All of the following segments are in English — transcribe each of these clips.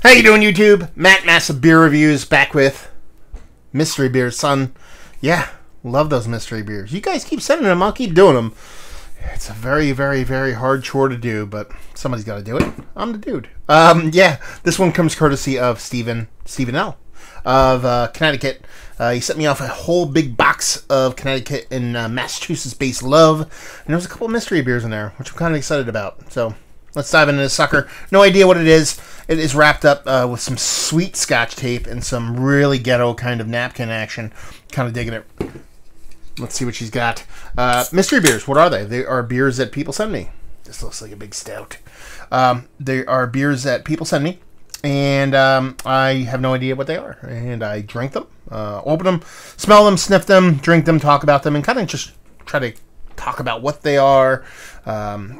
How you doing, YouTube? Matt Massive Beer Reviews back with mystery beers, son. Yeah, love those mystery beers. You guys keep sending them. I'll keep doing them. It's a very, very, very hard chore to do, but somebody's got to do it. I'm the dude. Yeah, this one comes courtesy of Stephen L. of Connecticut. He sent me off a whole big box of Connecticut and Massachusetts-based love, and there was a couple of mystery beers in there, which I'm kind of excited about. So let's dive into this sucker. No idea what it is. It is wrapped up with some sweet scotch tape and some really ghetto kind of napkin action. Kind of digging it. Let's see what she's got. Mystery beers. What are they? They are beers that people send me. This looks like a big stout. They are beers that people send me, and I have no idea what they are. And I drink them, open them, smell them, sniff them, drink them, talk about them, and kind of just try to talk about what they are,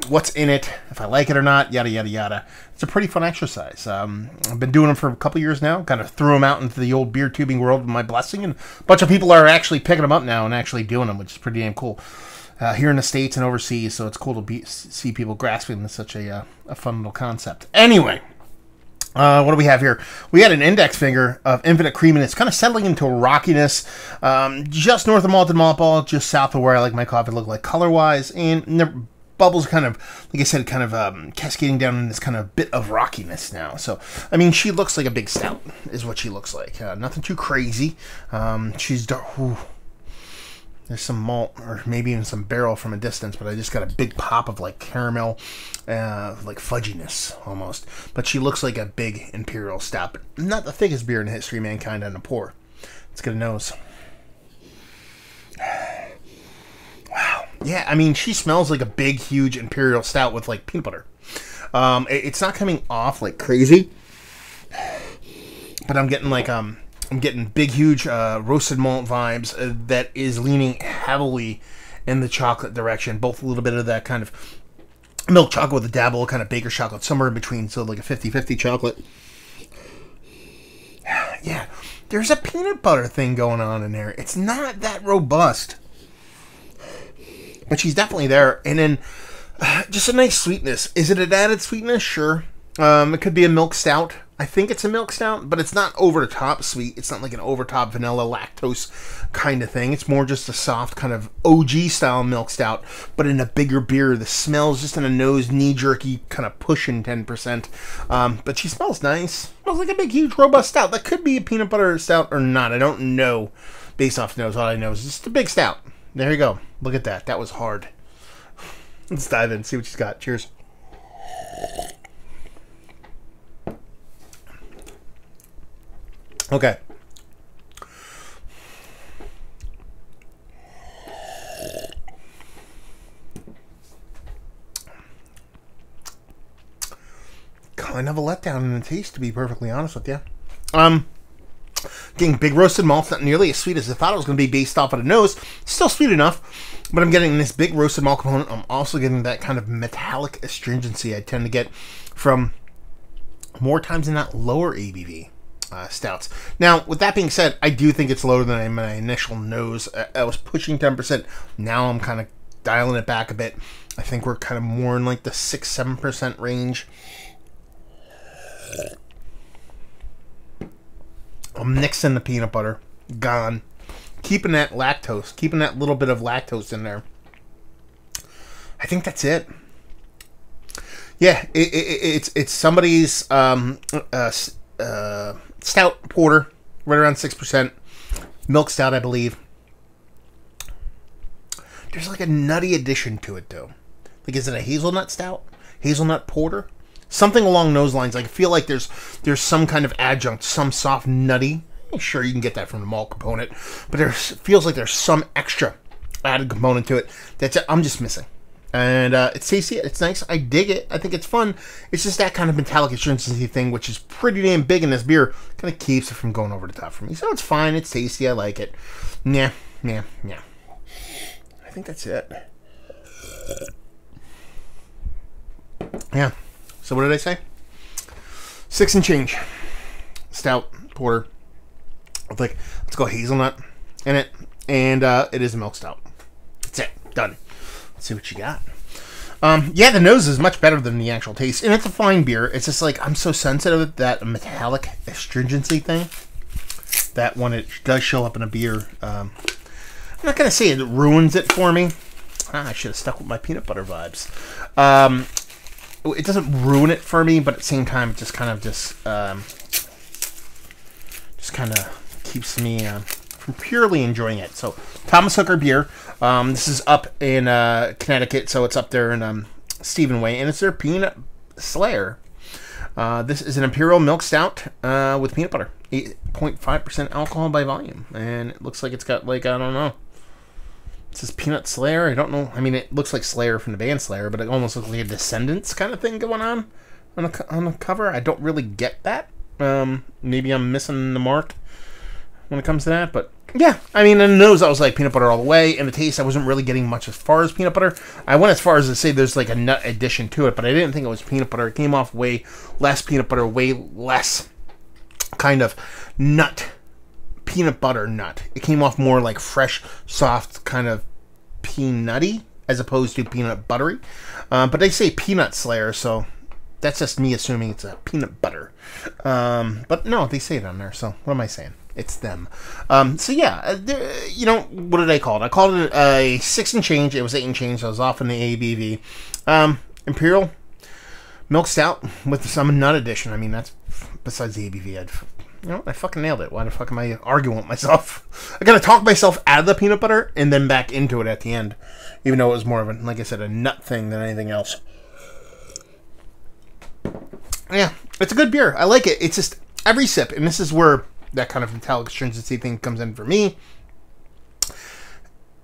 what's in it, if I like it or not, yada, yada, yada. It's a pretty fun exercise. I've been doing them for a couple years now, kind of threw them out into the old beer tubing world with my blessing, and a bunch of people are actually picking them up now and actually doing them, which is pretty damn cool. Here in the States and overseas, so it's cool to see people grasping such a fun little concept. Anyway, what do we have here? We had an index finger of Infinite Creaminess, kind of settling into a rockiness, just north of Malted Malt Ball, just south of where I like my coffee to look like color-wise, and the bubbles kind of, like I said, kind of cascading down in this kind of bit of rockiness now. So, I mean, she looks like a big stout, is what she looks like. Nothing too crazy. She's dark. Ooh. There's some malt, or maybe even some barrel from a distance, but I just got a big pop of like caramel, like fudginess almost. But she looks like a big imperial stout, but not the thickest beer in the history of mankind on a pour. Let's get a nose. Wow. Yeah, I mean, she smells like a big, huge imperial stout with like peanut butter. It's not coming off like crazy, but I'm getting like I'm getting big, huge roasted malt vibes that is leaning heavily in the chocolate direction. Both a little bit of that kind of milk chocolate with a dabble, kind of baker chocolate, somewhere in between, so like a 50-50 chocolate. Yeah, there's a peanut butter thing going on in there. It's not that robust, but she's definitely there. And then just a nice sweetness. Is it an added sweetness? Sure. It could be a milk stout. I think it's a milk stout, but it's not over the top sweet. It's not like an over top vanilla lactose kind of thing. It's more just a soft kind of OG style milk stout, but in a bigger beer. The smell's just in a nose, knee jerky, kind of pushing 10%. But she smells nice. Smells like a big, huge, robust stout. That could be a peanut butter stout or not. I don't know. Based off the nose, all I know is just a big stout. There you go. Look at that. That was hard. Let's dive in, see what she's got. Cheers. Okay. Kind of a letdown in the taste, to be perfectly honest with you. Getting big roasted malt, not nearly as sweet as I thought it was going to be based off of the nose. Still sweet enough, but I'm getting this big roasted malt component. I'm also getting that kind of metallic astringency I tend to get from more times than not lower ABV stouts. Now, with that being said, I do think it's lower than my initial nose. I was pushing 10%. Now I'm kind of dialing it back a bit. I think we're kind of more in like the 6-7% range. I'm mixing the peanut butter. Gone. Keeping that lactose. Keeping that little bit of lactose in there. I think that's it. Yeah, it's somebody's stout porter, right around 6%. Milk stout, I believe. There's like a nutty addition to it, though. Like, is it a hazelnut stout? Hazelnut porter? Something along those lines. I feel like there's some kind of adjunct, some soft nutty. Sure, you can get that from the malt component, but there feels like there's some extra added component to it that I'm just missing. And it's tasty, it's nice, I dig it, I think it's fun. It's just that kind of metallic astringency thing, which is pretty damn big in this beer, kind of keeps it from going over the top for me. So it's fine, it's tasty, I like it. Yeah. I think that's it. Yeah. So what did I say? 6 and change. Stout, porter. Like, let's go hazelnut in it. And it is a milk stout. That's it. Done. Let's see what you got. Yeah, the nose is much better than the actual taste, and it's a fine beer. It's just like I'm so sensitive to that metallic astringency thing that when it does show up in a beer, I'm not gonna say it ruins it for me. I should have stuck with my peanut butter vibes. It doesn't ruin it for me, but at the same time, it just kind of keeps me from purely enjoying it. So, Thomas Hooker beer. This is up in Connecticut, so it's up there in Stephen Way, and it's their Peanut Slayer. This is an Imperial Milk Stout with peanut butter. 8.5% alcohol by volume. And it looks like it's got, like, I don't know. It says Peanut Slayer. I don't know. I mean, it looks like Slayer from the band Slayer, but it almost looks like a Descendants kind of thing going on the cover. I don't really get that. Maybe I'm missing the mark when it comes to that, but yeah, I mean, in the nose, I was like peanut butter all the way. In the taste, I wasn't really getting much as far as peanut butter. I went as far as to say there's like a nut addition to it, but I didn't think it was peanut butter. It came off way less peanut butter, way less kind of nut, peanut butter nut. It came off more like fresh, soft, kind of peanutty as opposed to peanut buttery. But they say Peanut Slayer, so that's just me assuming it's a peanut butter. But no, they say it on there, so what am I saying? It's them. So yeah, you know, what did I call it? I called it a 6 and change. It was 8 and change. So I was off in the ABV. Imperial Milk Stout with some nut addition. I mean, that's besides the ABV. I fucking nailed it. Why the fuck am I arguing with myself? I gotta talk myself out of the peanut butter and then back into it at the end. Even though it was more of a, like I said, a nut thing than anything else. Yeah, it's a good beer. I like it. It's just every sip, and this is where that kind of metallic astringency thing comes in for me.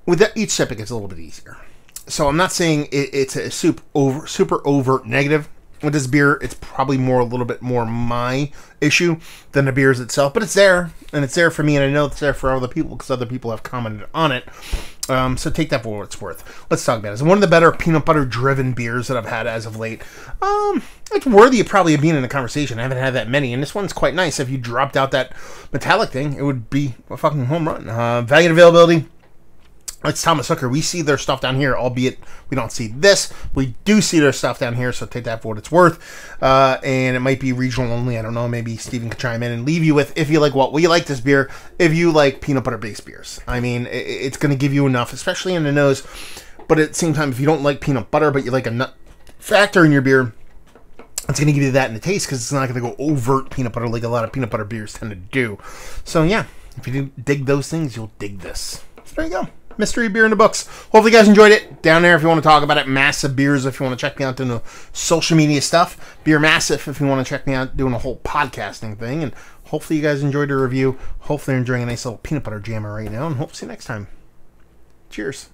With each sip, it gets a little bit easier. So I'm not saying it's a super overt negative. With this beer, it's probably a little bit more my issue than the beers itself. But it's there, and it's there for me, and I know it's there for other people because other people have commented on it. So take that for what it's worth. Let's talk about it. It's one of the better peanut butter driven beers that I've had as of late. It's worthy of probably being in a conversation. I haven't had that many, and this one's quite nice. If you dropped out that metallic thing, it would be a fucking home run. Value and availability. It's Thomas Hooker. We see their stuff down here, albeit we don't see this. We do see their stuff down here, so take that for what it's worth. And it might be regional only. I don't know. Maybe Steven could chime in and leave you with, if you like what we like this beer, if you like peanut butter-based beers. I mean, it's going to give you enough, especially in the nose. But at the same time, if you don't like peanut butter, but you like a nut factor in your beer, it's going to give you that in the taste because it's not going to go overt peanut butter like a lot of peanut butter beers tend to do. So, yeah, if you do dig those things, you'll dig this. So there you go. Mystery beer in the books. Hopefully you guys enjoyed it. Down there if you want to talk about it. Massive Beers if you want to check me out doing the social media stuff. Beer Massive if you want to check me out doing a whole podcasting thing. And hopefully you guys enjoyed the review. Hopefully you're enjoying a nice little peanut butter jammer right now. And hope to see you next time. Cheers.